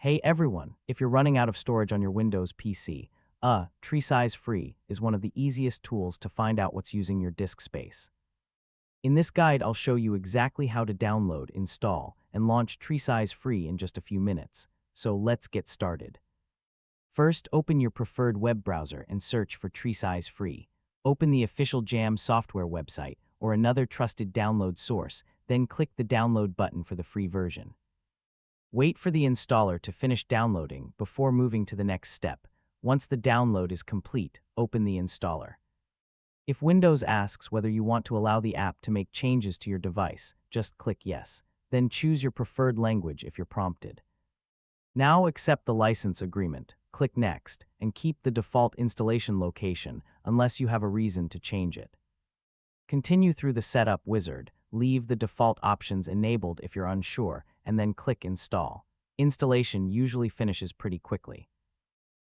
Hey everyone, if you're running out of storage on your Windows PC, TreeSize Free is one of the easiest tools to find out what's using your disk space. In this guide, I'll show you exactly how to download, install, and launch TreeSize Free in just a few minutes. So let's get started. First, open your preferred web browser and search for TreeSize Free. Open the official Jam software website or another trusted download source, then click the download button for the free version. Wait for the installer to finish downloading before moving to the next step. Once the download is complete, open the installer. If Windows asks whether you want to allow the app to make changes to your device, just click Yes. Then choose your preferred language if you're prompted. Now accept the license agreement, click Next, and keep the default installation location unless you have a reason to change it. Continue through the setup wizard, leave the default options enabled if you're unsure, and then click Install. Installation usually finishes pretty quickly.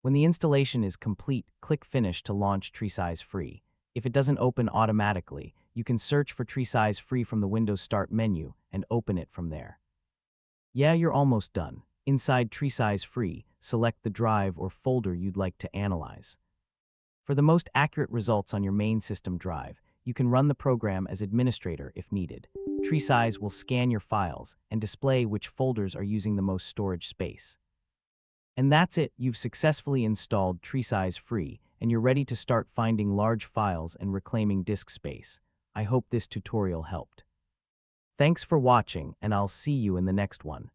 When the installation is complete, click Finish to launch TreeSize Free. If it doesn't open automatically, you can search for TreeSize Free from the Windows Start menu and open it from there. Yeah, you're almost done. Inside TreeSize Free, select the drive or folder you'd like to analyze. For the most accurate results on your main system drive, you can run the program as administrator if needed. TreeSize will scan your files and display which folders are using the most storage space. And that's it, you've successfully installed TreeSize Free, and you're ready to start finding large files and reclaiming disk space. I hope this tutorial helped. Thanks for watching, and I'll see you in the next one.